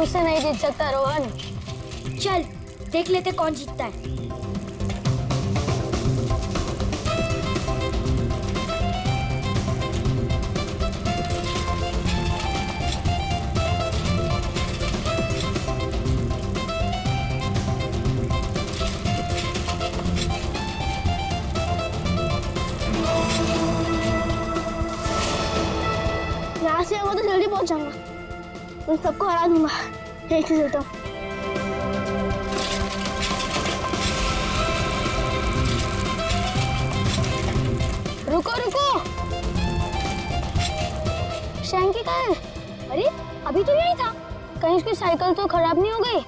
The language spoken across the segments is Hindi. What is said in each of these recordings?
मुझसे नहीं जीत सकता रोहन। चल देख लेते कौन जीतता है। यहाँ से वो तो जल्दी पहुंच जाऊंगा, उन सबको हरा दूंगा। एक से चलता हूँ। रुको रुको, शैंकी कहाँ है? अरे अभी तो यही था। कहीं उसकी साइकिल तो खराब नहीं हो गई?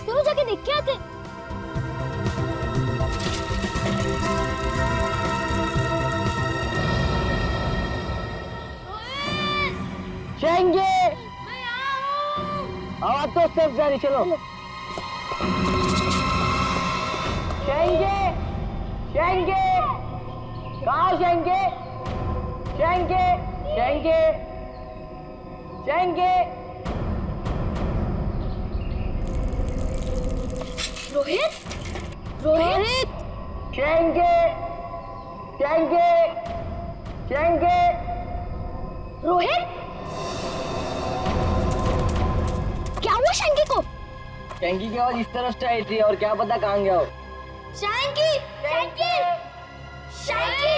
क्यों जाके देख के आते। शेंगे, आवाज तो सिर्फ जारी चलो। शेंगे, शेंगे, कहाँ शेंगे? शेंगे, शेंगे, शेंगे। रोहित, रोहित, शेंगे, शेंगे, शेंगे। रोहित, क्या हुआ शैंकी को? शेंगी की आवाज इस तरफ से आई थी और क्या पता कहाँ गया हो। शैंकी, शैंकी, शैंकी,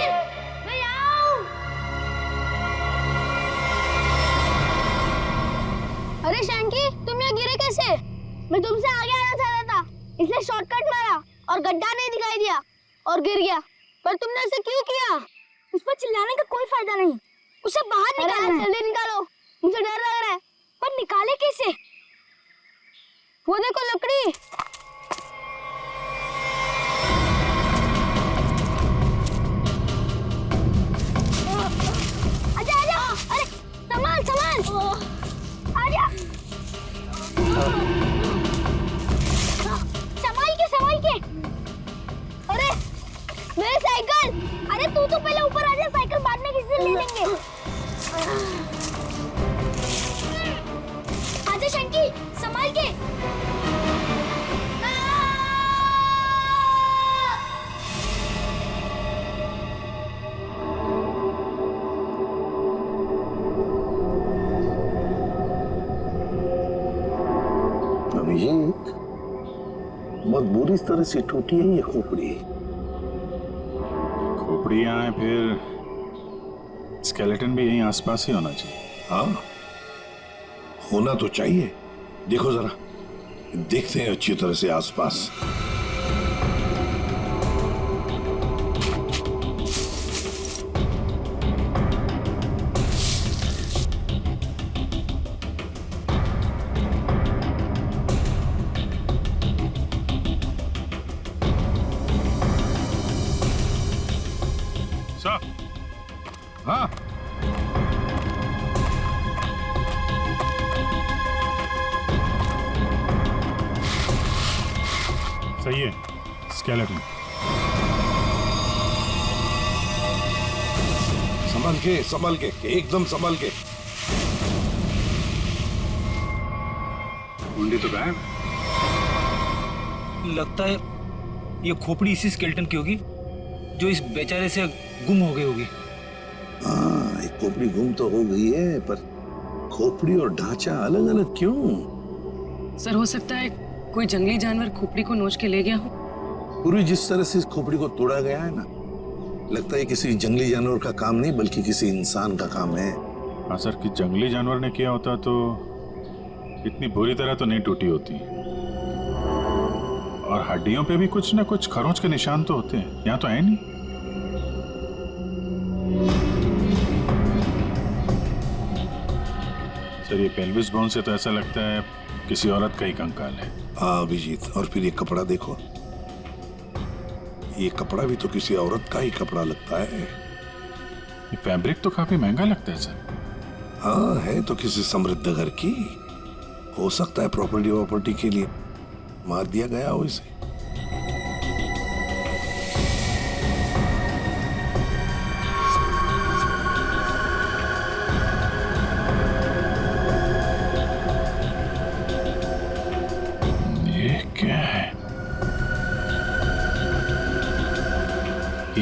मैं आऊं। अरे शैंकी, तुम यहाँ गिरे कैसे? मैं तुमसे आगे आना चाह रहा था, इसलिए शॉर्टकट मारा और गड्ढा नहीं दिखाई दिया और गिर गया। पर तुमने ऐसे क्यों किया? उस पर चिल्लाने का कोई फायदा नहीं, उसे बाहर निकालना है। जल्दी निकालो, मुझे डर लग रहा है। पर निकाले कैसे? वो देखो लकड़ी। आजा आजा, अरे संभाल संभाल, आजा। संभाल के। अरे मेरी साइकिल। अरे तू तो पहले ऊपर आजा, साइकिल बाद में किसी से ले लेंगे। आजा शंकी, संभाल के। अभिजीत, बहुत बुरी तरह से टूटी है ये खोपड़ी। खोपड़ी यहाँ है, फिर स्केलेटन भी यहीं आसपास ही होना चाहिए। हाँ, होना तो चाहिए। देखो जरा, देखते हैं अच्छी तरह से आसपास। सर, हाँ, सही है। स्केलेटन संभल के, एकदम संभल के। कुंडी तो गायब। लगता है ये खोपड़ी इसी स्केलेटन की होगी जो इस बेचारे से गुम हो गई होगी। हाँ, एक खोपड़ी गुम तो हो गई है, पर खोपड़ी और ढांचा अलग अलग क्यों? सर, हो सकता है कोई जंगली जानवर खोपड़ी को नोच के ले गया हो। पूरी जिस तरह से इस खोपड़ी को तोड़ा गया है ना, लगता है किसी जंगली जानवर का काम नहीं बल्कि किसी इंसान का काम है। हाँ सर, कि जंगली जानवर ने किया होता तो इतनी बुरी तरह तो नहीं टूटी होती। और हड्डियों पे भी कुछ ना कुछ खरोंच के निशान तो होते हैं, यहाँ तो है नहीं। सर, ये पेल्विस बोन से तो ऐसा लगता है किसी औरत का ही कंकाल है। हाँ अभिजीत, और फिर ये कपड़ा देखो, ये कपड़ा भी तो किसी औरत का ही कपड़ा लगता है। ये फैब्रिक तो काफी महंगा लगता है सर। हाँ, है तो किसी समृद्ध घर की, हो सकता है प्रॉपर्टी के लिए मार दिया गया हो इसे।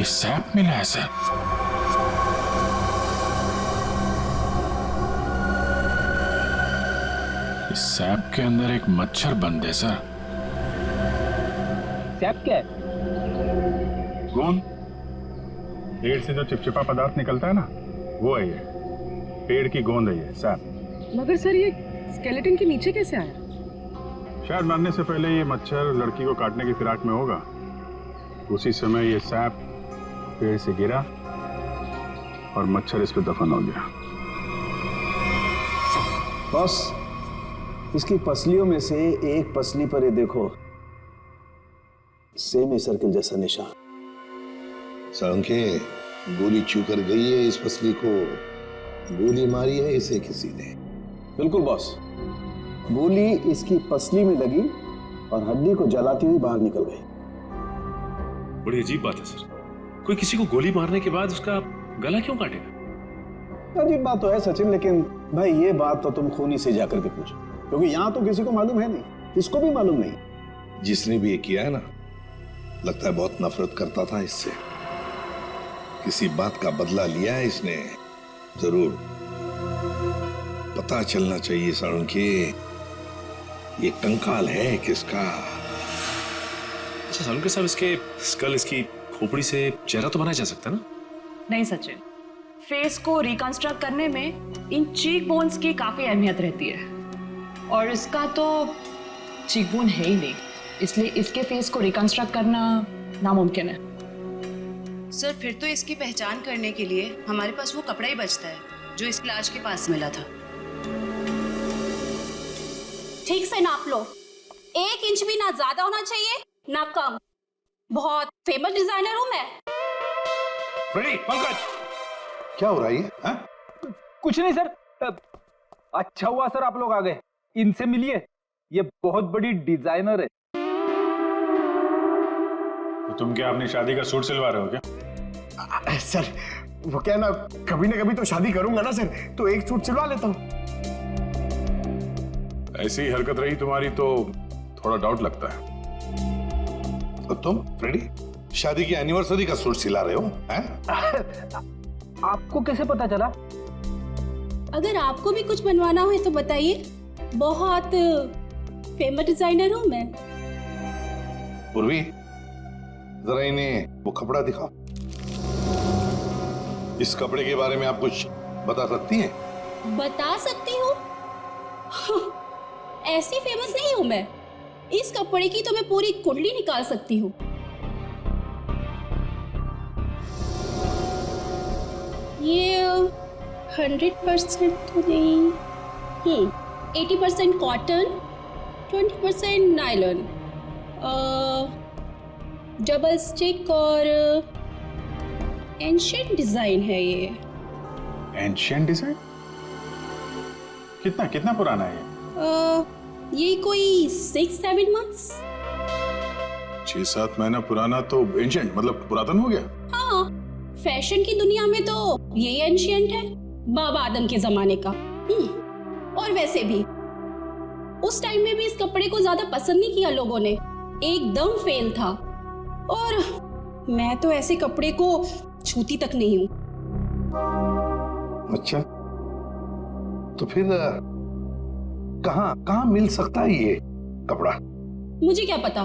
सैप मिला है सर। इस सैप के अंदर एक मच्छर बंद है सर। सैप क्या है? गोंद, पेड़ से जो चिपचिपा पदार्थ निकलता है ना, वो है ये। पेड़ की गोंद है ये सैप। मगर सर ये स्केलेटन के नीचे कैसे आया? शायद मरने से पहले ये मच्छर लड़की को काटने की फिराक में होगा। उसी समय ये सैप पेड़ से गिरा और मच्छर इस पे दफन हो गया। बॉस, इसकी पसलियों में से एक पसली पर ये देखो, सेमी सर्किल जैसा निशान। साळुंखे, गोली छू कर गई है इस पसली को। गोली मारी है इसे किसी ने। बिल्कुल बॉस, गोली इसकी पसली में लगी और हड्डी को जलाती हुई बाहर निकल गई। बड़ी अजीब बात है सर, कोई किसी को गोली मारने के बाद उसका गला क्यों काटेगा? अजीब बात तो है सचिन, लेकिन भाई ये बात तो तुम खूनी से जाकर के पूछो, क्योंकि यहाँ तो किसी को मालूम है नहीं, इसको भी मालूम नहीं। जिसने भी ये किया है ना, लगता है बहुत नफरत करता था इससे। किसी बात का बदला लिया है इसने जरूर। पता चलना चाहिए साळुंखे, ये कंकाल है किसका। अच्छा साळुंखे साहब, इसके स्कल, इसकी खोपड़ी से चेहरा तो बनाया जा सकता है ना? नहीं सचिन, फेस को रिकंस्ट्रक्ट करने में इन चीक बोन्स की काफी अहमियत रहती है, और इसका तो चीक बोन है ही नहीं, इसलिए इसके फेस को रिकंस्ट्रक्ट करना नामुमकिन है। सर, फिर तो इसकी पहचान करने के लिए हमारे पास वो कपड़ा ही बचता है जो इस लाश के पास मिला था। ठीक से नाप लो, 1 इंच भी ना ज्यादा होना चाहिए ना कम। बहुत फेमस डिजाइनर हूं मैं। फ्रेडी, पंकज, क्या हो रहा है ये? हाँ? कुछ नहीं सर। अच्छा हुआ सर आप लोग आ गए, इनसे मिलिए, ये बहुत बड़ी डिजाइनर है। तो तुम क्या अपनी शादी का सूट सिलवा रहे हो क्या? सर वो क्या ना कभी तो शादी करूंगा ना सर, तो एक सूट सिलवा लेता हूँ। ऐसी ही हरकत रही तुम्हारी तो थोड़ा डाउट लगता है। तो तुम फ्रेडी शादी की एनिवर्सरी का सूट सिला रहे हो? आपको कैसे पता चला? अगर आपको भी कुछ बनवाना हो तो बताइए, बहुत फेमस डिजाइनर हूं मैं। पूर्वी, जरा इन्हें वो कपड़ा दिखाओ। इस कपड़े के बारे में आप कुछ बता सकती हैं? बता सकती हूँ? ऐसी फेमस नहीं हूं मैं। इस कपड़े की तो मैं पूरी कुंडली निकाल सकती हूँ। ये 100% तो नहीं, 80% कॉटन, 20% नायलॉन, डबल स्टिक और एंशिएंट डिजाइन है ये। Ancient design? कितना पुराना है ये कोई 6-7 मंथ्स। 6-7 महीना पुराना तो एंशिएंट मतलब पुरातन हो गया। हाँ, फैशन की दुनिया में तो ये एंशिएंट है, बाबा आदम के जमाने का। और वैसे भी उस टाइम में भी इस कपड़े को ज्यादा पसंद नहीं किया लोगों ने, एकदम फेल था। और मैं तो ऐसे कपड़े को छूती तक नहीं हूँ। अच्छा, तो फिर कहाँ मिल सकता है ये कपड़ा? मुझे क्या पता,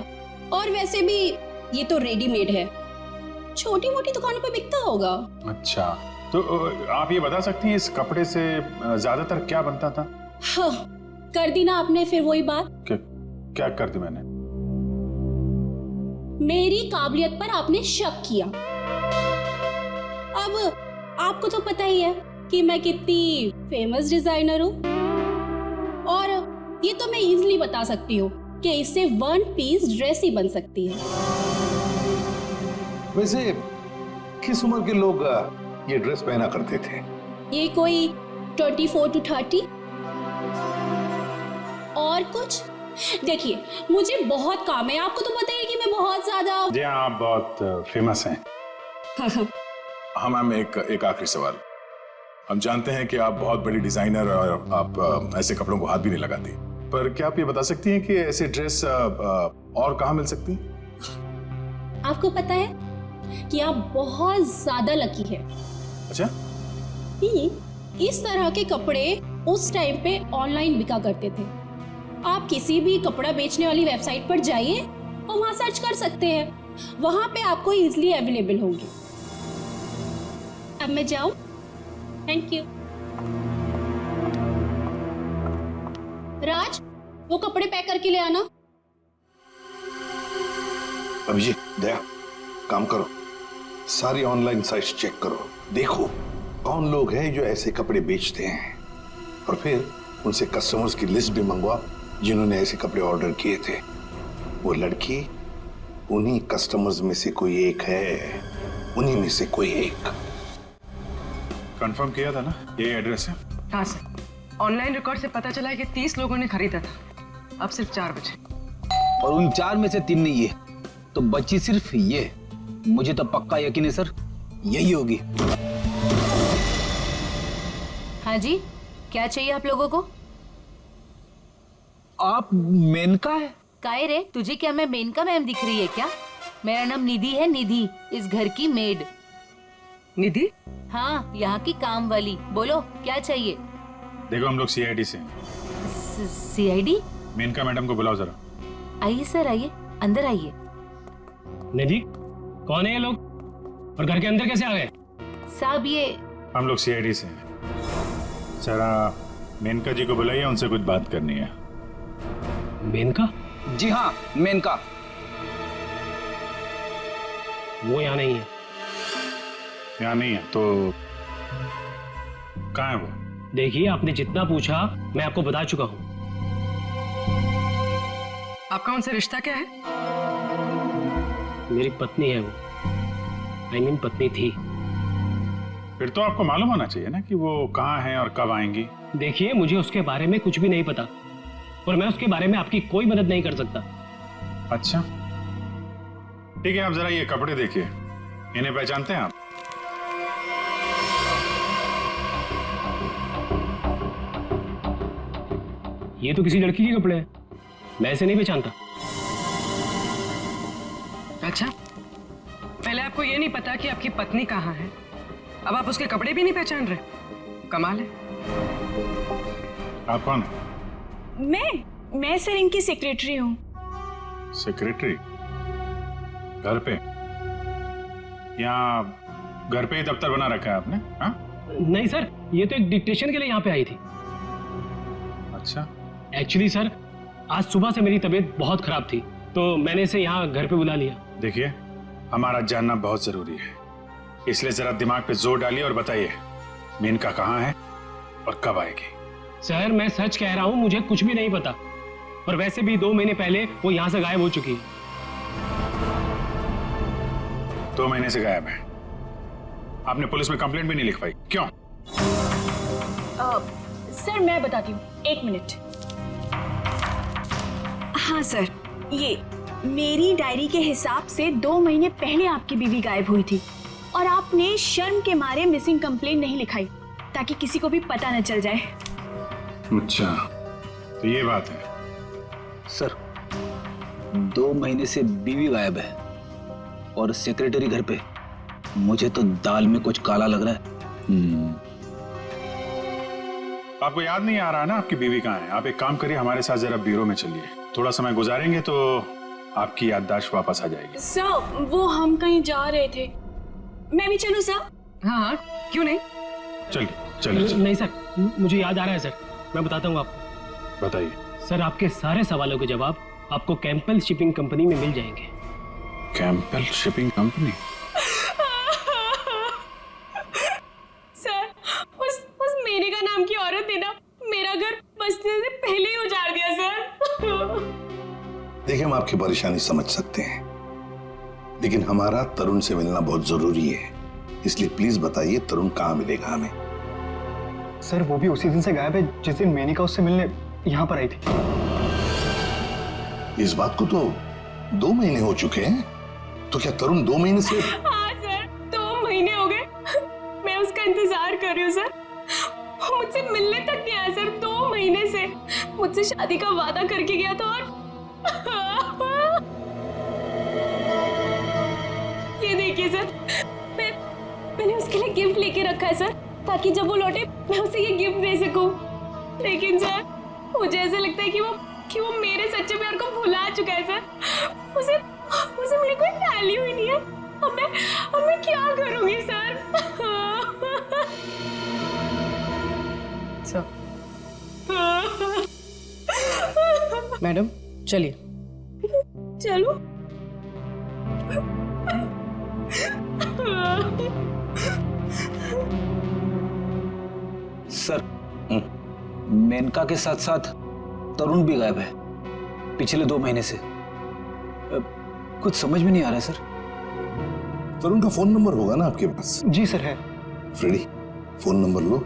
और वैसे भी ये तो रेडीमेड है, छोटी मोटी दुकानों पे बिकता होगा। अच्छा, तो आप ये बता सकती हैं इस कपड़े से ज्यादातर क्या बनता था? हाँ, कर दी ना आपने फिर वही बात। क्या कर दी मैंने? मेरी काबिलियत पर आपने शक किया। अब आपको तो पता ही है कि मैं कितनी फेमस डिजाइनर हूँ, और ये तो मैं इजीली बता सकती हूँ कि इससे 1 पीस ड्रेस ही बन सकती है। वैसे किस उम्र के लोग ये ड्रेस पहना करते थे? ये कोई 24 to 30। और कुछ देखिए, मुझे बहुत काम है, आपको तो पता ही है कि मैं बहुत ज्यादा। जी हाँ, आप बहुत फेमस हैं। हाँ मैम, एक आखिरी सवाल। हम जानते हैं कि आप बहुत बड़ी डिजाइनर और आप ऐसे कपड़ों को हाथ भी नहीं लगाती, पर क्या आप ये बता सकती हैं कि ऐसे ड्रेस और कहाँ मिल सकती हैं? आपको पता है, कि आप बहुत ज्यादा लकी है। अच्छा, इस तरह के कपड़े उस टाइम पे ऑनलाइन बिका करते थे। आप किसी भी कपड़ा बेचने वाली वेबसाइट पर जाइए और वहां सर्च कर सकते हैं, वहां पे आपको इजीली अवेलेबल होंगे। अब मैं जाऊं? Thank you. राज, वो कपड़े पैक करके ले आना। अभिजीत, दया, काम करो, सारी ऑनलाइन साइट्स चेक करो, देखो कौन लोग हैं जो ऐसे कपड़े बेचते हैं, और फिर उनसे कस्टमर्स की लिस्ट भी मंगवा जिन्होंने ऐसे कपड़े ऑर्डर किए थे। वो लड़की उन्हीं कस्टमर्स में से कोई एक है, उन्हीं में से कोई एक। कंफर्म किया था ना, यही एड्रेस है? हाँ सर, ऑनलाइन रिकॉर्ड से पता चला है कि 30 लोगों ने खरीदा था, अब सिर्फ 4 बचे। और उन 4 में से 3 नहीं है, तो बची सिर्फ ये। मुझे तो पक्का यकीन है सर, यही होगी। हाँ जी, क्या चाहिए आप लोगों को? आप मेनका है? काहे रे, तुझे क्या मैं मेनका मैम दिख रही है क्या? मेरा नाम निधि है, निधि, इस घर की मेड। निधि? हाँ, यहाँ की काम वाली। बोलो क्या चाहिए? देखो, हम लोग सीआईडी से हैं। सीआईडी? मेनका मैडम को बुलाओ जरा। आइए सर, आइए, अंदर आइए। निधि, कौन है ये लोग और घर के अंदर कैसे आ गए? साहब ये हम लोग सीआईडी से हैं। जरा मेनका जी को बुलाइए, उनसे कुछ बात करनी है। मेनका? जी हाँ, मेनका। वो यहाँ नहीं है। यहाँ नहीं है तो कहाँ है वो? देखिए, आपने जितना पूछा मैं आपको बता चुका हूँ। आपका उनसे रिश्ता क्या है? मेरी पत्नी है वो, I mean पत्नी थी। फिर तो आपको मालूम होना चाहिए ना कि वो कहाँ है और कब आएंगी। देखिए, मुझे उसके बारे में कुछ भी नहीं पता और मैं उसके बारे में आपकी कोई मदद नहीं कर सकता। अच्छा ठीक है, आप जरा ये कपड़े देखिए, इन्हें पहचानते हैं आप? ये तो किसी लड़की के कपड़े हैं, मैं इसे नहीं पहचानता। अच्छा, पहले आपको ये नहीं पता कि आपकी पत्नी कहाँ है, अब आप उसके कपड़े भी नहीं पहचान रहे? कमाल है। आप कौन है? मैं सर इनकी सेक्रेटरी हूँ। सेक्रेटरी? घर पे? यहाँ घर पे ही दफ्तर बना रखा है आपने? हाँ? नहीं सर, ये तो एक डिक्टेशन के लिए यहाँ पे आई थी। अच्छा। एक्चुअली सर, आज सुबह से मेरी तबीयत बहुत खराब थी तो मैंने इसे यहाँ घर पे बुला लिया। देखिए, हमारा जानना बहुत जरूरी है, इसलिए जरा दिमाग पे जोर डालिए और बताइए मेनका कहाँ है और कब आएगी? सर, मैं सच कह रहा हूँ, मुझे कुछ भी नहीं पता, और वैसे भी 2 महीने पहले वो यहाँ से गायब हो चुकी है। 2 महीने से गायब है? आपने पुलिस में कंप्लेंट भी नहीं लिखवाई, क्यों? सर मैं बताती हूँ, 1 मिनट। हाँ सर, ये मेरी डायरी के हिसाब से 2 महीने पहले आपकी बीवी गायब हुई थी और आपने शर्म के मारे मिसिंग कंप्लेंट नहीं लिखाई ताकि किसी को भी पता न चल जाए। अच्छा, तो ये बात है। सर, 2 महीने से बीवी गायब है और सेक्रेटरी घर पे। मुझे तो दाल में कुछ काला लग रहा है। आपको याद नहीं आ रहा ना आपकी बीवी कहाँ है? आप एक काम करिए, हमारे साथ जरा ब्यूरो में चलिए, थोड़ा समय गुजारेंगे तो आपकी याददाश्त वापस आ जाएगी। सर, वो हम कहीं जा रहे थे, मैं भी चलूं सर? हाँ, क्यों नहीं? चलिए। नहीं सर, मुझे याद आ रहा है सर, मैं बताता हूँ आपको। बताइए। सर, आपके सारे सवालों के जवाब आपको कैंपल शिपिंग कंपनी में मिल जाएंगे। कैंपल शिपिंग कंपनी? सर, उस मेनका नाम की औरत ने ना मेरा घर बसने से पहले ही उजाड़ दिया सर। देखिए, हम आपकी परेशानी समझ सकते हैं, लेकिन हमारा तरुण से मिलना बहुत जरूरी है, इसलिए प्लीज बताइए तरुण कहाँ मिलेगा हमें? सर, वो भी उसी दिन से गायब है जिस दिन मेनिका उससे मिलने यहाँ पर आई थी। इस बात को तो 2 महीने हो चुके हैं, तो क्या तरुण 2 महीने से? हाँ सर, 2 महीने हो गए, मैं उसका इंतजार कर रही हूँ सर। वो मुझसे मिलने तक नहीं आया सर, 2 महीने से। मुझसे शादी का वादा करके गया था और ये ये देखिए सर, मैंने उसके लिए गिफ्ट लेके रखा है सर, ताकि जब वो लौटे मैं उसे ये गिफ्ट दे सकूं। लेकिन सर मुझे ऐसा लगता है कि वो मेरे सच्चे प्यार को भुला चुका है सर। उसे मेरी कोई वैल्यू ही नहीं है। अब मैं क्या करूंगी सर? मैडम चलिए। चलो। सर, मेनका के साथ साथ तरुण भी गायब है पिछले 2 महीने से। कुछ समझ में नहीं आ रहा है सर। तरुण का फोन नंबर होगा ना आपके पास? जी सर है। फ्रेडी, फोन नंबर लो,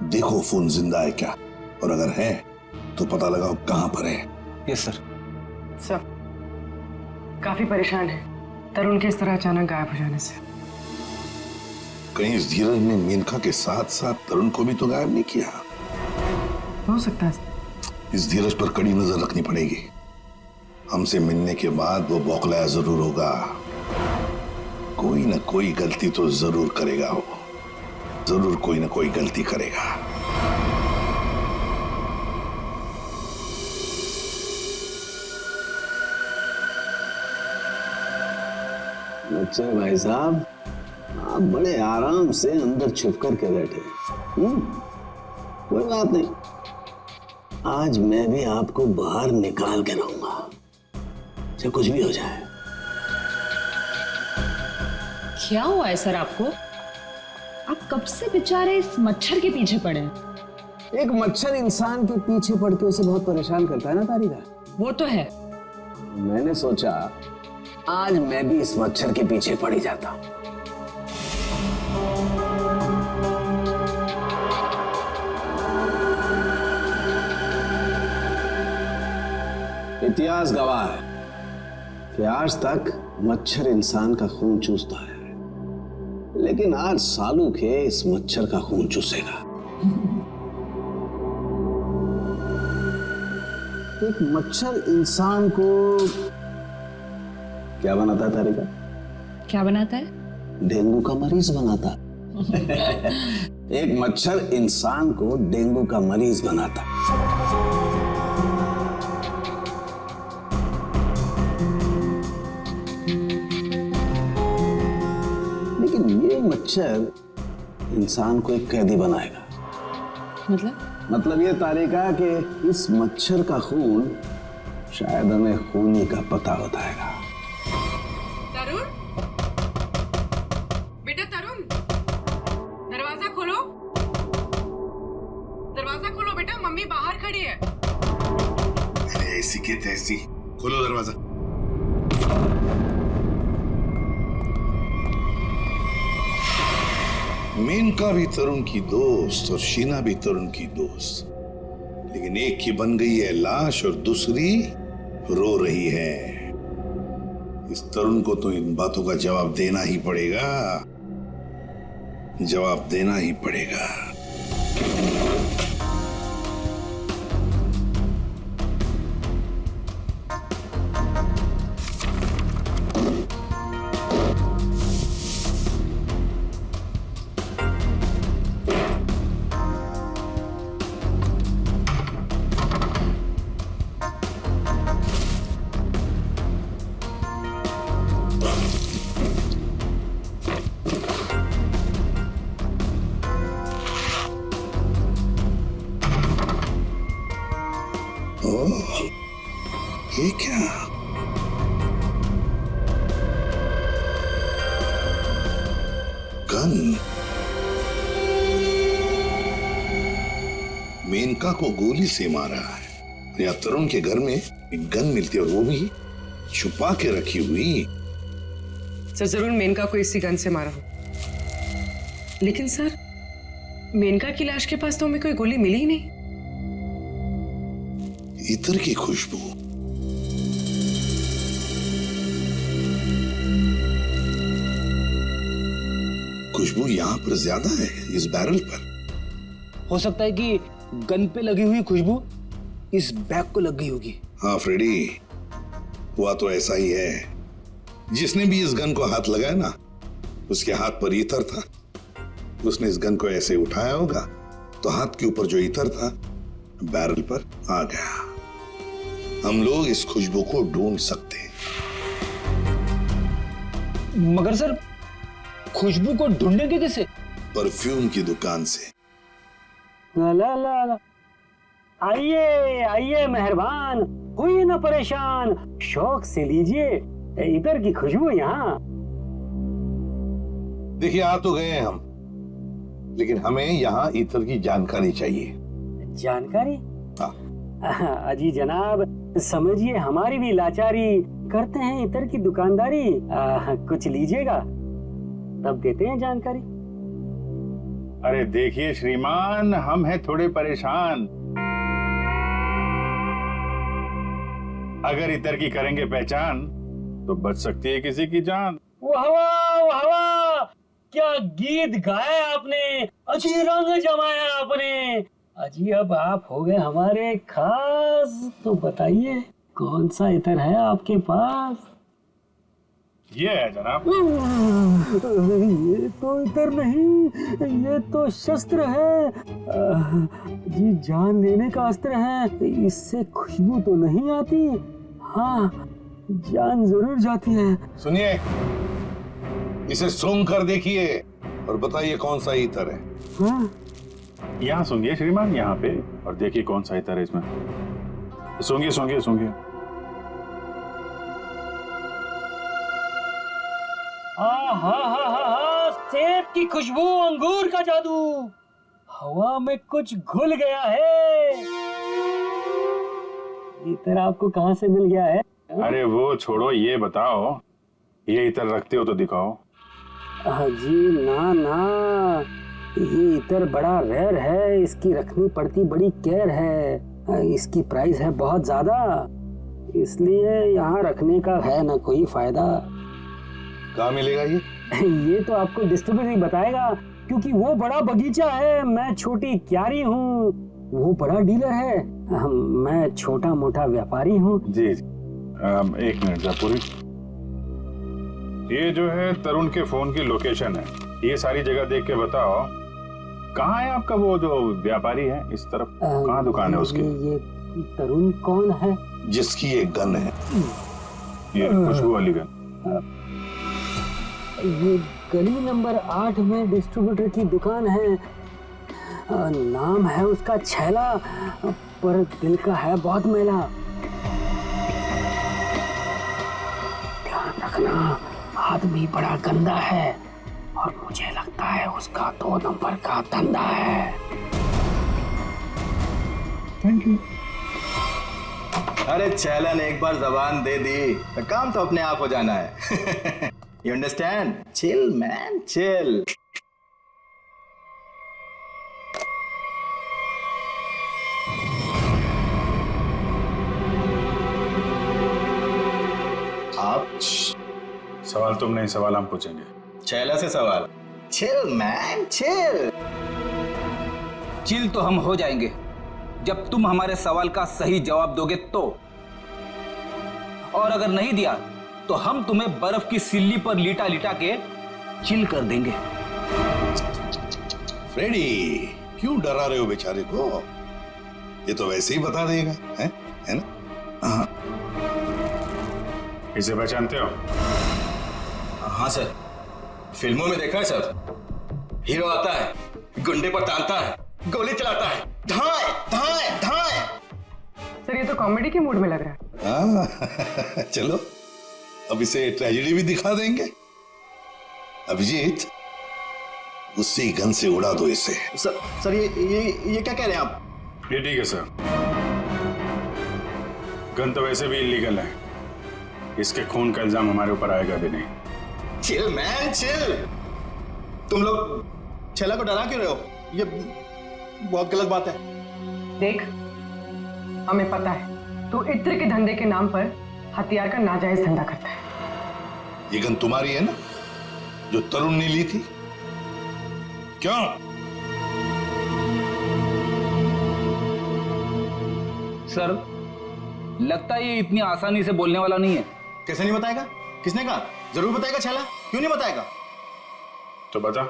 देखो फोन जिंदा है क्या, और अगर है तो पता लगाओ कहां पर है। Yes sir. सर काफी परेशान है तरुण के इस तरह अचानक गायब हो जाने से। कहीं इस धीरज ने मेनका के साथ साथ तरुण को भी तो गायब नहीं किया? हो सकता है। इस धीरज पर कड़ी नजर रखनी पड़ेगी। हमसे मिलने के बाद वो बौखलाया जरूर होगा, कोई ना कोई गलती तो जरूर करेगा। वो जरूर कोई ना कोई गलती करेगा। अच्छा भाई साहब, आप बड़े आराम से अंदर छुप कर के बैठे। कोई बात नहीं, आज मैं भी आपको बाहर निकाल के रहूंगा, चाहे कुछ भी हो जाए। क्या हुआ है सर आपको? आप कब से बेचारे इस मच्छर के पीछे पड़े हैं? एक मच्छर इंसान के पीछे पड़ के उसे बहुत परेशान करता है ना तारिका। वो तो है। मैंने सोचा आज मैं भी इस मच्छर के पीछे पड़ ही जाता हूं। इतिहास गवाह है कि आज तक मच्छर इंसान का खून चूसता है, लेकिन आज सालू के इस मच्छर का खून चूसेगा। एक मच्छर इंसान को क्या बनाता है तारिका? क्या बनाता है? डेंगू का मरीज बनाता। एक मच्छर इंसान को डेंगू का मरीज बनाता। लेकिन ये मच्छर इंसान को एक कैदी बनाएगा। मतलब ये तारिका कि इस मच्छर का खून शायद हमें खूनी का पता बताएगा। तरुण, बेटा तरुण, दरवाजा खोलो। दरवाजा खोलो बेटा, मम्मी बाहर खड़ी है। ऐसी की तैसी, खोलो दरवाजा। मेनका भी तरुण की दोस्त और शीना भी तरुण की दोस्त, लेकिन एक की बन गई है लाश और दूसरी रो रही है। इस तरुण को तो इन बातों का जवाब देना ही पड़ेगा, जवाब देना ही पड़ेगा। ये क्या? गन। मेनका को गोली से मारा है या तरुण के घर में एक गन मिलती है और वो भी छुपा के रखी हुई। सर जरूर मेनका को इसी गन से मारा हो, लेकिन सर मेनका की लाश के पास तो हमें कोई गोली मिली ही नहीं। इत्र की खुशबू। खुशबू यहाँ पर ज्यादा है, इस बैरल पर। हो सकता है कि गन पे लगी हुई खुशबू इस बैग को लग गई होगी। हाँ फ्रेडी, हुआ तो ऐसा ही है। जिसने भी इस गन को हाथ लगाया ना, उसके हाथ पर ईतर था। उसने इस गन को ऐसे उठाया होगा तो हाथ के ऊपर जो ईतर था बैरल पर आ गया। हम लोग इस खुशबू को ढूंढ सकते हैं। मगर सर, खुशबू को ढूंढेंगे कैसे? परफ्यूम की दुकान से। ला ला ला ला। आइए आइए मेहरबान, हुई ना परेशान, शौक से लीजिए इधर की खुशबू यहाँ। देखिए, आ तो गए हैं हम, लेकिन हमें यहाँ ईतर की जानकारी चाहिए। जानकारी? हाँ। अजी जनाब, समझिए हमारी भी लाचारी, करते हैं इतर की दुकानदारी। कुछ लीजिएगा तब देते हैं जानकारी। अरे देखिए श्रीमान, हम हैं थोड़े परेशान। अगर इतर की करेंगे पहचान तो बच सकती है किसी की जान। वाह वाह वाह वाह, क्या गीत गाया आपने, अजी रंग जमाया आपने। अजी अब आप हो गए हमारे खास, तो बताइए कौन सा इतर है आपके पास? ये है जनाब। ये तो इतर नहीं, ये तो शस्त्र है। जी जान लेने का अस्त्र है। इससे खुशबू तो नहीं आती, हाँ जान जरूर जाती है। सुनिए, इसे सूंघ कर देखिए और बताइए कौन सा ईतर है। हाँ? यहाँ सूंघिए श्रीमान, यहाँ पे, और देखिए कौन सा ईतर है इसमें। सूंघिए सूंघिए सूंघिए। सेब की खुशबू, अंगूर का जादू, हवा में कुछ घुल गया है। इतर आपको कहाँ से मिल गया है? अरे वो छोड़ो, ये बताओ, ये इतर रखते हो तो दिखाओ। जी ना ना, ये इतर बड़ा रेयर है, इसकी रखनी पड़ती बड़ी केयर है। इसकी प्राइस है बहुत ज्यादा, इसलिए यहाँ रखने का है ना कोई फायदा। कहाँ मिलेगा ये? ये तो आपको डिस्ट्रीब्यूटर ही बताएगा, क्योंकि वो बड़ा बगीचा है, मैं छोटी क्यारी हूँ, वो बड़ा डीलर है, मैं छोटा मोटा व्यापारी हूँ। जी एक मिनट जयपुरी, ये जो है तरुण के फोन की लोकेशन है, ये सारी जगह देख के बताओ कहाँ है आपका वो जो व्यापारी है इस तरफ, कहाँ दुकान है उसकी? ये तरुण कौन है? जिसकी एक गन है। ये खुशबू वाली गन। ये गली नंबर 8 में डिस्ट्रीब्यूटर की दुकान है। नाम है उसका छैला, पर दिल का है बहुत मैला। ध्यान रखना, आदमी बड़ा गंदा है और मुझे लगता है उसका 2 नंबर का धंधा है। Thank you. अरे छैला ने एक बार जबान दे दी तो काम तो अपने आप हो जाना है। You understand? Chill, man, chill. आप सवाल तुम नहीं, सवाल हम पूछेंगे। छैला से सवाल। Chill, man, chill. चिल तो हम हो जाएंगे जब तुम हमारे सवाल का सही जवाब दोगे तो, और अगर नहीं दिया तो हम तुम्हें बर्फ की सिल्ली पर लिटा लिटा के चिल कर देंगे। फ्रेडी, क्यों डरा रहे हो बेचारे को? ये तो वैसे ही बता देगा, है ना? हाँ। इसे पहचानते हो? हाँ सर, फिल्मों में देखा है सर। हीरो आता है, गुंडे पर तानता है, गोली चलाता है, धाए धाए धाए। सर ये तो कॉमेडी के मूड में लग रहा है। चलो अब इसे ट्रेजेडी भी दिखा देंगे। अभिजीत, उसी गन से उड़ा दो इसे। सर ये क्या कह रहे हैं आप? ये ठीक है सर, गन तो वैसे भी इलीगल है, इसके खून का इल्जाम हमारे ऊपर आएगा भी नहीं। Chill man chill. तुम लोग छैला को डरा क्यों रहे हो? ये बहुत गलत बात है। देख, हमें पता है तू इत्र के धंधे के नाम पर हथियार का नाजायज धंधा करता है। ये गन तुम्हारी है ना, जो तरुण ने ली थी? क्यों? सर, लगता है ये इतनी आसानी से बोलने वाला नहीं है। कैसे नहीं बताएगा? किसने कहा? जरूर बताएगा छैला, क्यों नहीं बताएगा? तो बता,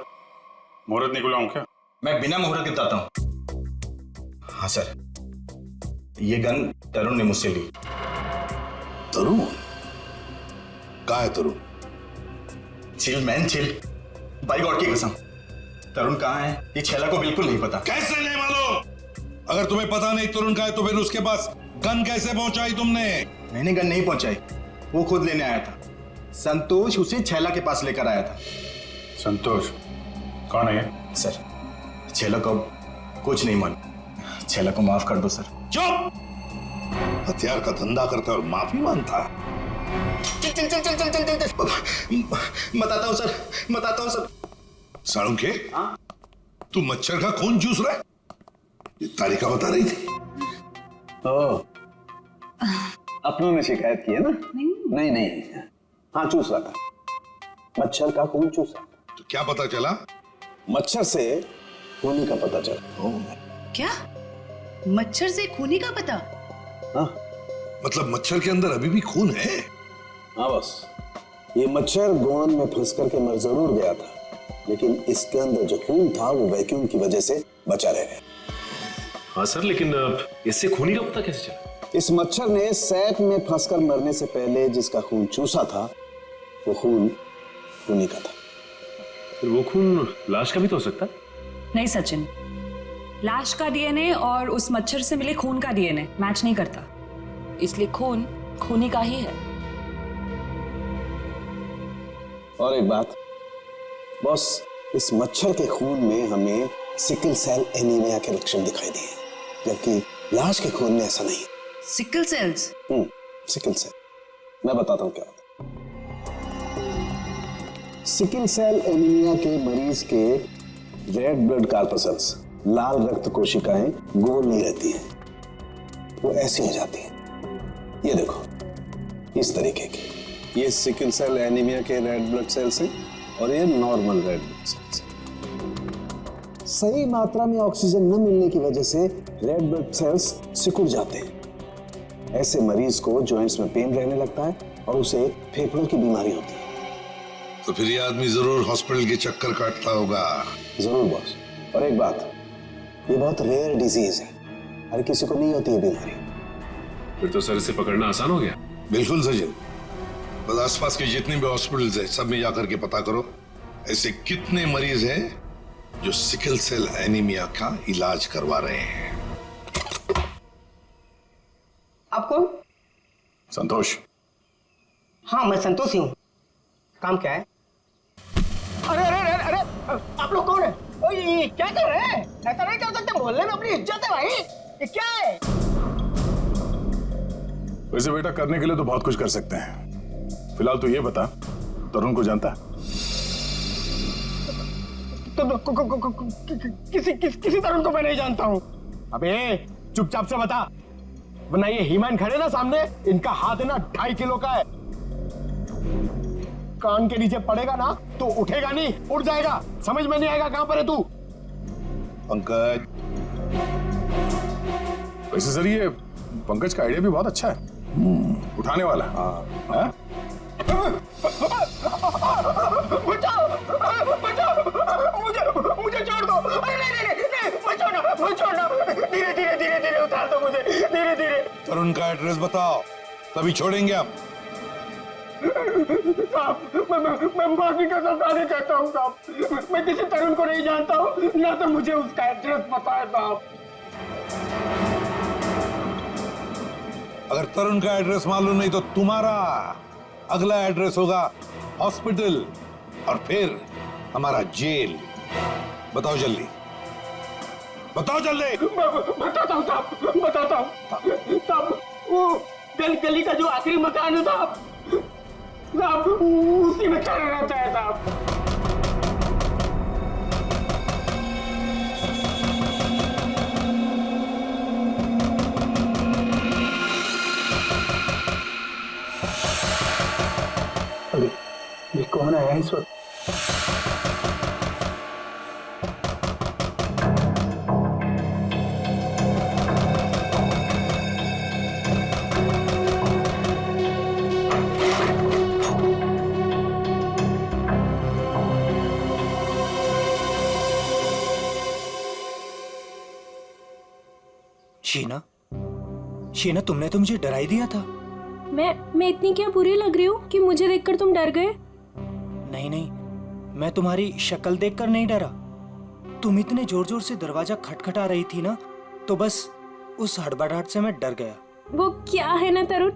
मुहूर्त निकलाऊं क्या? मैं बिना मुहूर्त के बताता हूं। हाँ सर, ये गन तरुण ने मुझसे ली। तरुण? कहाँ है Tarun? Chill man chill, by God की कसम, तरुण कहाँ है ये छैला को बिल्कुल नहीं पता। कैसे नहीं मालूम? अगर तुम्हें पता नहीं तरुण कहाँ है तो फिर उसके पास गन कैसे पहुंचाई तुमने? मैंने गन नहीं पहुंचाई, वो खुद लेने आया था। संतोष उसे छैला के पास लेकर आया था। संतोष कौन है ये? सर, छैला को कुछ नहीं मालूम, छैला को माफ कर दो सर। चुप! हथियार का धंधा करता और माफी मांगता। चल चल चल चल चल चल चल, बताता हूँ सर, बताता हूँ सर। साळुंखे, तू मच्छर का खून चूस रहा है? ये तारिका बता रही थी। अपनों ने शिकायत की है ना? नहीं नहीं, हाँ चूस रहा था, मच्छर का खून चूस रहा था। तो क्या पता चला? मच्छर से खूनी का पता चला। क्या? मच्छर से खूनी का पता? हाँ, मतलब मच्छर के अंदर अभी भी खून है? हाँ बस, ये मच्छर गोंद में फंस करके मर जरूर गया था, लेकिन इसके अंदर जो खून था वो वैक्यूम की वजह से बचा रह गया। हाँ सर, लेकिन इससे खूनी का पता कैसे चला? इस मच्छर ने सैक में फंसकर मरने से पहले जिसका खून चूसा था वो खून खूनी का था। फिर वो खून लाश का भी तो हो सकता है? नहीं सचिन, लाश का डीएनए और उस मच्छर से मिले खून का डीएनए मैच नहीं करता, इसलिए खून खूनी का ही है। और एक बात बॉस, इस मच्छर के खून में हमें सिकल सेल एनीमिया के लक्षण दिखाई दिए, जबकि लाश के खून में ऐसा नहीं। Sickle sales? सिकल सेल, मैं बताता हूँ क्या होता है। सिकल सेल एनीमिया के मरीज के रेड ब्लड कार्पसल्स, लाल रक्त कोशिकाएं गोल नहीं रहती हैं, वो ऐसी हो जाती हैं। ये देखो, इस तरीके की, ये सिकल सेल एनीमिया के रेड ब्लड सेल्स हैं और ये नॉर्मल रेड ब्लड सेल्स। सही मात्रा में ऑक्सीजन न मिलने की वजह से रेड ब्लड सेल्स सिकुड़ जाते हैं। ऐसे मरीज को जॉइंट्स में पेन रहने लगता है और उसे फेफड़ों की बीमारी होती है। तो फिर ये आदमी जरूर हॉस्पिटल के चक्कर काटता होगा। जरूर बॉस। और एक बात, ये बहुत रेयर डिजीज है, हर किसी को नहीं होती है बीमारी। फिर तो सर इसे पकड़ना आसान हो गया। बिल्कुल सचिन, बस आसपास के जितने भी हॉस्पिटल्स हैं सब में जाकर के पता करो ऐसे कितने मरीज हैं जो सिकल सेल एनीमिया का इलाज करवा रहे हैं। आप कौन? संतोष। हाँ मैं संतोष ही हूँ। काम क्या है? अरे अरे अरे अरे, आप लोग कौन है? ओ ये क्या कर रहे हैं? ऐसा नहीं कर सकते, मोहल्ले में अपनी इज्जत है भाई। ये क्या है? वैसे बेटा करने के लिए तो बहुत कुछ कर सकते हैं। फिलहाल तो ये बता, तरुण को जानता है? किसी तरुण को मैं नहीं जानता हूँ। अबे चुपचाप से बता, वरना ये हीमैन खड़े ना सामने, इनका हाथ है ना 2.5 किलो का है। कान के नीचे पड़ेगा ना तो उठेगा नहीं, उड़ जाएगा। समझ में नहीं आएगा कहां पर है तू। पंकज। वैसे सर ये पंकज का आइडिया भी बहुत अच्छा है, उठाने वाला। हाँ? बचाओ बचाओ, मुझे छोड़ दो। अरे नहीं मत छोड़ना, धीरे धीरे धीरे धीरे उतार दो मुझे, धीरे धीरे। तरुण का एड्रेस बताओ, तभी छोड़ेंगे हम। साहब मैं माफी का सत्याग्रह चाहता हूँ साहब, मैं किसी तरुण को नहीं जानता हूँ, ना तो मुझे उसका एड्रेस पता है साहब। अगर तरुण का एड्रेस मालूम नहीं तो तुम्हारा अगला एड्रेस होगा हॉस्पिटल और फिर हमारा जेल। बताओ जल्दी, बताओ जल्दी। बताता हूँ साहब, बताता हूँ साहब। वो गली का जो आखिरी मकान है साहब, उसी में खड़ा रहता है साहब। ये कौन आया इस वक्त? शीना, शीना तुमने तो मुझे डरा ही दिया था। मैं इतनी क्या बुरी लग रही हूँ कि मुझे देखकर तुम डर गए? नहीं नहीं, मैं तुम्हारी शक्ल देखकर नहीं डरा। तुम इतने जोर जोर से दरवाजा खटखटा रही थी ना, तो बस उस हड़बड़ाहट से मैं डर गया। वो क्या है ना तरुण,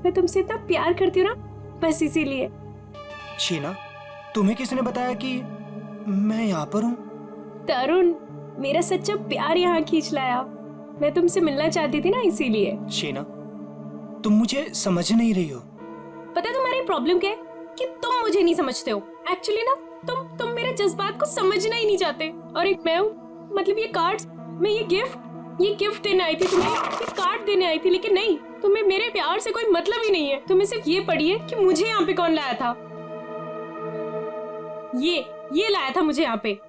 मैं तुमसे इतना प्यार करती हूँ ना, बस इसीलिए। शीना, तुम्हें किसने बताया कि मैं यहाँ पर हूँ? तरुण, मेरा सच्चा प्यार यहाँ खींच लाया। मैं तुमसे मिलना चाहती थी ना, इसीलिए। शीना, तुम मुझे समझ नहीं रही हो। पता है तुम्हारी प्रॉब्लम क्या है? कि तुम मुझे नहीं समझते हो। एक्चुअली ना तुम मेरे जज्बात को समझना ही नहीं चाहते। और एक मैं हूँ, मतलब ये कार्ड्स, मैं ये गिफ्ट देने आई थी तुम्हें, ये कार्ड देने आई थी, लेकिन नहीं, तुम्हें मेरे प्यार से कोई मतलब ही नहीं है। तुम्हें सिर्फ ये पड़ी है कि मुझे यहाँ पे कौन लाया था। ये लाया था मुझे यहाँ पे।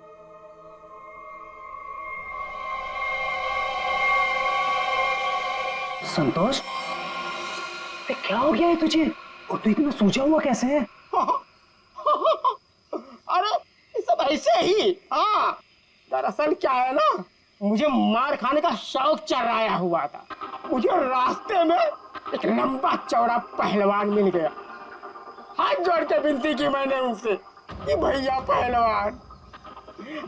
संतोष, क्या हो गया है तुझे? और तू इतना सोचा हुआ कैसे है? अरे सब ऐसे ही। हाँ, दरअसल क्या है ना, मुझे मार खाने का शौक चढ़ाया हुआ था। मुझे रास्ते में एक लंबा चौड़ा पहलवान मिल गया। हाथ जोड़ के विनती की मैंने उनसे कि भैया पहलवान,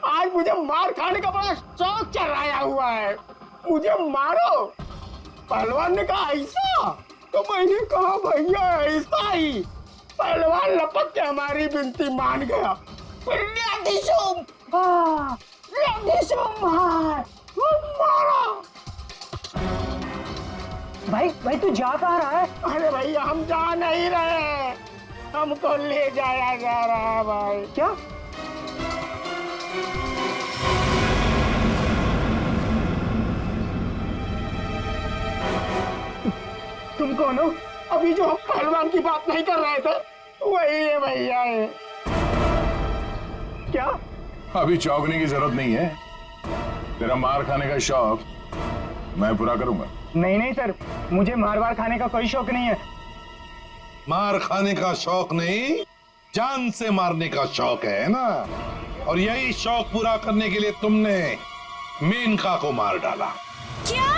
आज मुझे मार खाने का बड़ा शौक चढ़ाया हुआ है, मुझे मारो। पहलवान ने कहा ऐसा? तो मैंने कहा भैया ऐसा ही। पहलवान लपक के हमारी विनती मान गया। मारा। भाई तू जा कहाँ रहा है? अरे भैया हम जा नहीं रहे, हमको ले जाया जा रहा है भाई। क्या? तुम कौन हो? अभी जो हम पहलवान की बात नहीं कर रहे थे वही है भैया है। क्या? अभी चौंकने की जरूरत नहीं है। तेरा मार खाने का शौक मैं पूरा करूंगा। नहीं सर, मुझे मार खाने का कोई शौक नहीं है। मार खाने का शौक नहीं, जान से मारने का शौक है ना? और यही शौक पूरा करने के लिए तुमने मेनका को मार डाला। क्या?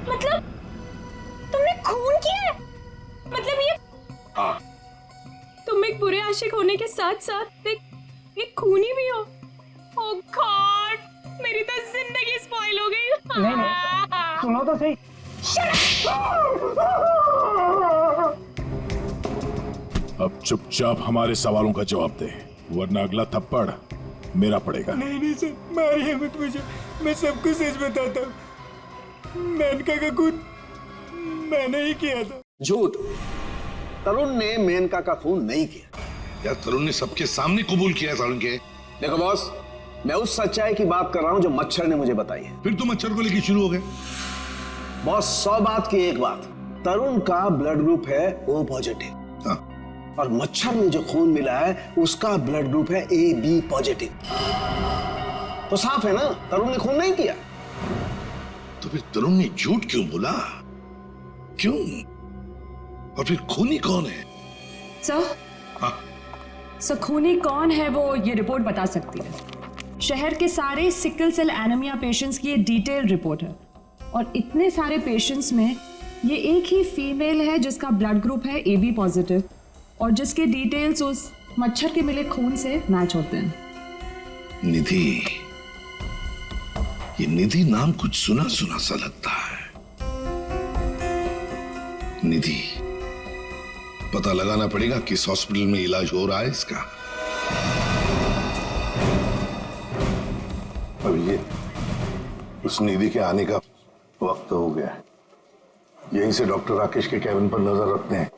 मतलब तुमने खून किया है? मतलब ये? हाँ। तुम एक बुरे आशिक होने के साथ साथ एक खूनी भी हो। ओह गॉड, मेरी तो जिंदगी स्पॉइल हो गई। नहीं, सुनो तो सही। अब चुपचाप हमारे सवालों का जवाब दे, वरना अगला थप्पड़ मेरा पड़ेगा। नहीं सर, मारिए मत मुझे, मैं सबको सच बताता हूँ। मेनका का खून मैंने ही किया था। झूठ, तरुण ने मेनका का खून नहीं किया। यार तरुण ने सबके सामने कबूल किया तरुण के। देखो बॉस, मैं उस सच्चाई की बात कर रहा हूं जो मच्छर ने मुझे बताई है। फिर तो मच्छर को लेकर शुरू हो गए। बॉस 100 बात की एक बात, तरुण का ब्लड ग्रुप है O पॉजिटिव। हाँ। और मच्छर में जो खून मिला है उसका ब्लड ग्रुप है AB पॉजिटिव। तो साफ है ना, तरुण ने खून नहीं किया। तो फिर तरुण ने झूठ क्यों बोला? क्यों? और फिर खूनी कौन है? सर, हाँ? सर खूनी कौन है वो ये रिपोर्ट बता सकती है। शहर के सारे सिकल सेल एनीमिया पेशेंट्स की ये डिटेल रिपोर्ट है, और इतने सारे पेशेंट्स में ये एक ही फीमेल है जिसका ब्लड ग्रुप है AB पॉजिटिव, और जिसके डिटेल्स उस मच्छर के मिले खून से मैच होते हैं। निधि, ये निधि नाम कुछ सुना सुना सा लगता है। निधि, पता लगाना पड़ेगा किस हॉस्पिटल में इलाज हो रहा है इसका। अब ये उस निधि के आने का वक्त हो गया है। यहीं से डॉक्टर राकेश के कैबिन पर नजर रखते हैं,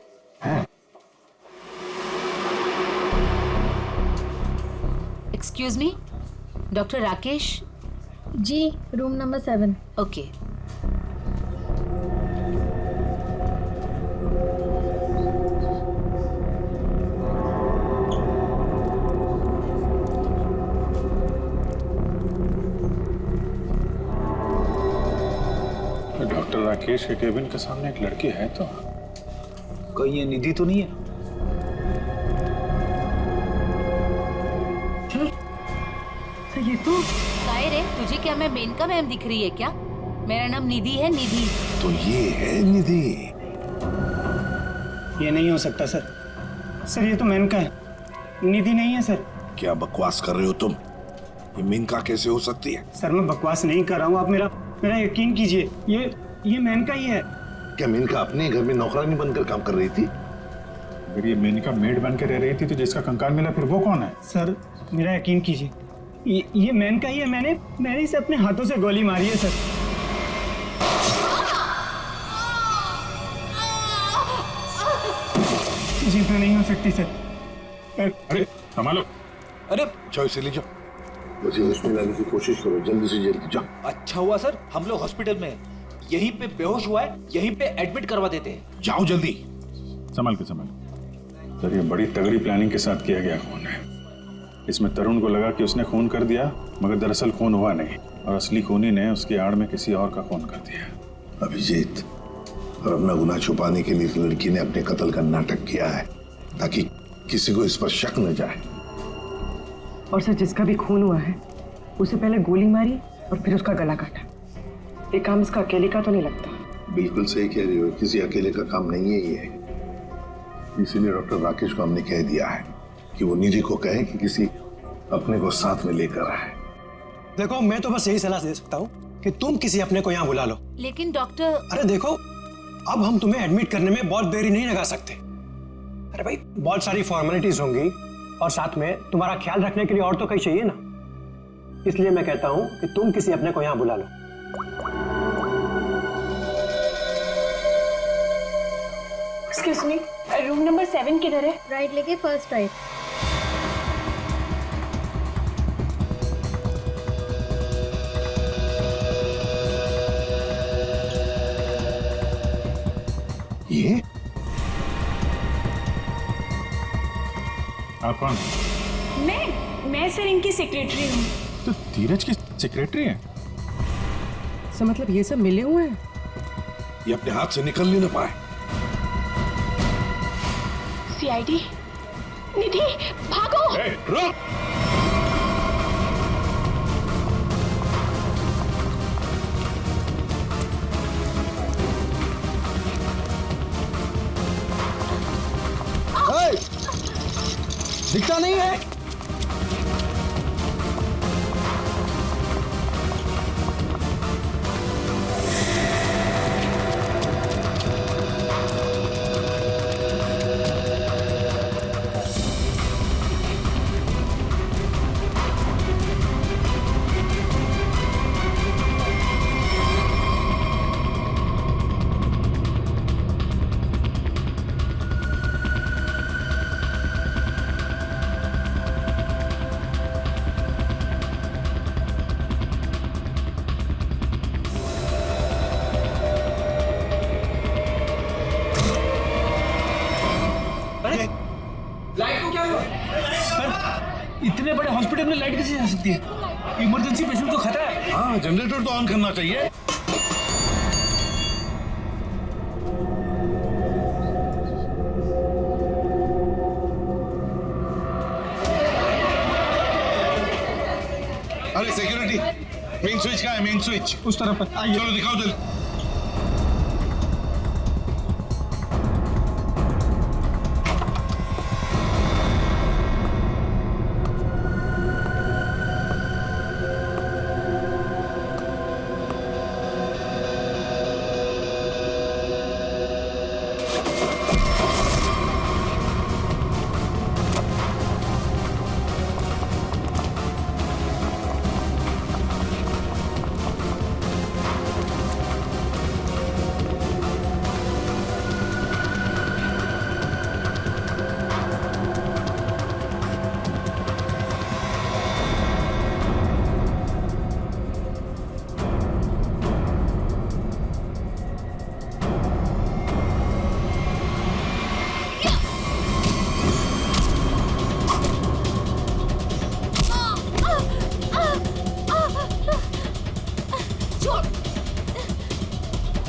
हैं? Excuse me, doctor Rakesh? जी, room number 7। Okay. Doctor Rakesh के केबिन के सामने एक लड़की है, तो कहीं ये निधि तो नहीं है? ये तो काहे रे, तुझे क्या मैं मेनका मैम दिख रही है क्या? मेरा नाम निधि है, निधि। तो ये है निधि? ये नहीं हो सकता सर। सर ये तो मेनका है, निधि नहीं है सर। क्या बकवास कर रहे हो तुम? ये मेनका कैसे हो सकती है? सर मैं बकवास नहीं कर रहा हूँ, आप मेरा यकीन कीजिए। ये मेनका ही है। क्या मेनका अपने घर में नौकरानी बनकर काम कर रही थी? अगर ये मेनका मेड बन के रह रही थी तो जिसका कंकाल मिला फिर वो कौन है? सर मेरा यकीन कीजिए, ये मेनका ही है। मैंने इसे अपने हाथों से गोली मारी है सर। जीतना नहीं हो सकती सर। अरे संभालो। अरे जाओ इसे ले जाओ, मुझे हॉस्पिटल लाने की कोशिश करो, जल्दी से जल्दी जाओ। अच्छा हुआ सर हम लोग हॉस्पिटल में हैं। यहीं पे बेहोश हुआ है, यहीं पे एडमिट करवा देते हैं। जाओ जल्दी। संभाल के संभाल। सर ये बड़ी तगड़ी प्लानिंग के साथ किया गया खून है। इसमें तरुण को लगा कि उसने खून कर दिया, मगर दरअसल खून हुआ नहीं और असली खूनी ने उसकी आड़ में किसी और का खून कर दिया। अभिजीत, और अपना गुनाह छुपाने के लिए इस लड़की ने अपने कत्ल का नाटक किया है ताकि किसी को इस पर शक न जाए। और सर जिसका भी खून हुआ है उसे पहले गोली मारी और फिर उसका गला काटा। ये काम इसका अकेले का तो नहीं लगता। बिल्कुल सही कह रही हो, किसी अकेले का काम नहीं है ये। इसीलिए डॉक्टर राकेश को हमने कह दिया है कि वो निधि को कहे कि किसी अपने को साथ में लेकर आए। देखो मैं तो बस यही सलाह दे सकता हूँ कि तुम किसी अपने को यहाँ बुला लो। लेकिन डॉक्टर। अरे देखो अब हम तुम्हें एडमिट करने में बहुत देरी नहीं लगा सकते। अरे भाई बहुत सारी फॉर्मेलिटीज होंगी और साथ में तुम्हारा ख्याल रखने के लिए और तो कहीं चाहिए ना। इसलिए मैं कहता हूँ कि तुम किसी अपने को यहाँ बुला लो। एक्सक्यूज मी, रूम नंबर 7 किधर है? राइट लेके फर्स्ट राइट। ये आप कौन? मैं सर इनकी सेक्रेटरी हूँ। तो धीरज की सेक्रेटरी है? सर मतलब ये सब मिले हुए हैं? ये अपने हाथ से निकल नहीं ना पाए। सीआईडी, निधि भागो। रुक। दिखता नहीं है। लाइट को क्या हुआ? सर इतने बड़े हॉस्पिटल में लाइट कैसे जा सकती है? इमरजेंसी पेशेंट को खतरा है। हाँ जनरेटर तो ऑन करना चाहिए। अरे सिक्योरिटी, मेन स्विच कहाँ है? मेन स्विच उस तरफ है। चलो दिखाओ जल्दी।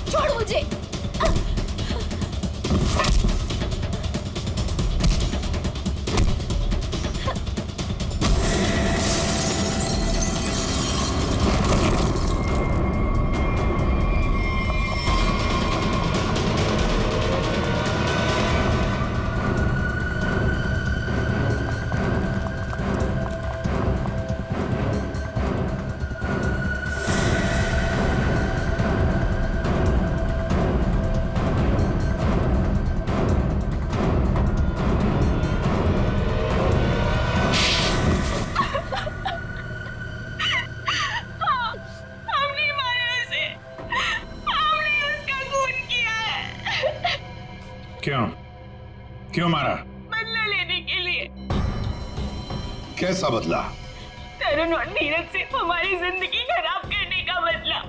छोड़ मुझे। क्यों क्यों मारा? बदला लेने के लिए। कैसा बदला? तरुण और नीरज से हमारी जिंदगी खराब करने का बदला।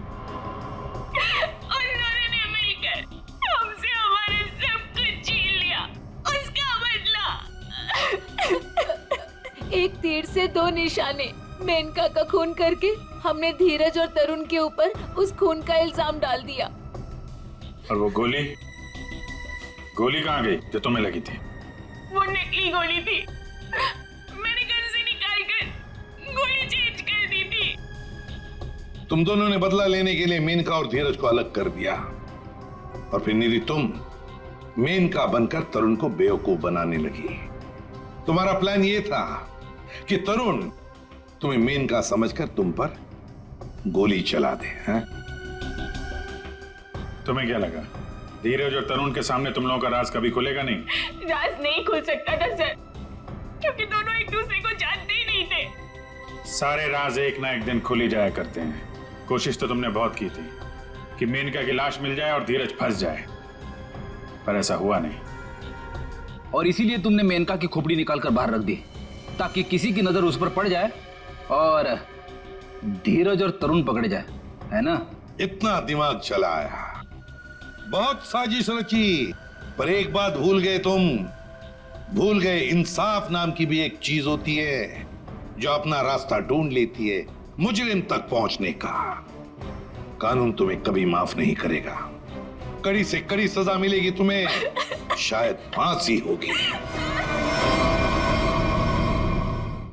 और उन्होंने मिलकर हमसे हमारे सब कुछ छीन लिया, उसका बदला। एक तीर से दो निशाने। मेनका का खून करके हमने धीरज और तरुण के ऊपर उस खून का इल्जाम डाल दिया। और वो गोली गोली कहाँ गई जो तुम्हें लगी थी? वो नकली गोली थी, मैंने घर से निकाल कर गोली चेंज कर दी थी। तुम दोनों ने बदला लेने के लिए मेनका और धीरज को अलग कर दिया, और फिर निधि तुम मेनका बनकर तरुण को बेवकूफ बनाने लगी। तुम्हारा प्लान ये था कि तरुण तुम्हें मेनका समझकर तुम पर गोली चला दे। हैं? तुम्हें क्या लगा धीरज और तरुण के सामने तुम लोगों का राज कभी खुलेगा नहीं? राज नहीं खुल सकता था सर, क्योंकि दोनों एक दूसरे को जानते ही नहीं थे। सारे राज एक ना एक दिन खुल ही जाया करते हैं। कोशिश तो तुमने बहुत की थी कि मेनका की लाश मिल जाए और धीरज फंस जाए, पर ऐसा हुआ नहीं। और इसीलिए तुमने मेनका की खोपड़ी निकाल कर बाहर रख दी, ताकि किसी की नजर उस पर पड़ जाए और धीरज और तरुण पकड़े जाए, है ना? इतना दिमाग चलाया, बहुत साजिश रची, पर एक बात भूल गए तुम। भूल गए इंसाफ नाम की भी एक चीज होती है जो अपना रास्ता ढूंढ लेती है मुजरिम तक पहुंचने का। कानून तुम्हें कभी माफ नहीं करेगा। कड़ी से कड़ी सजा मिलेगी तुम्हें, शायद फांसी होगी।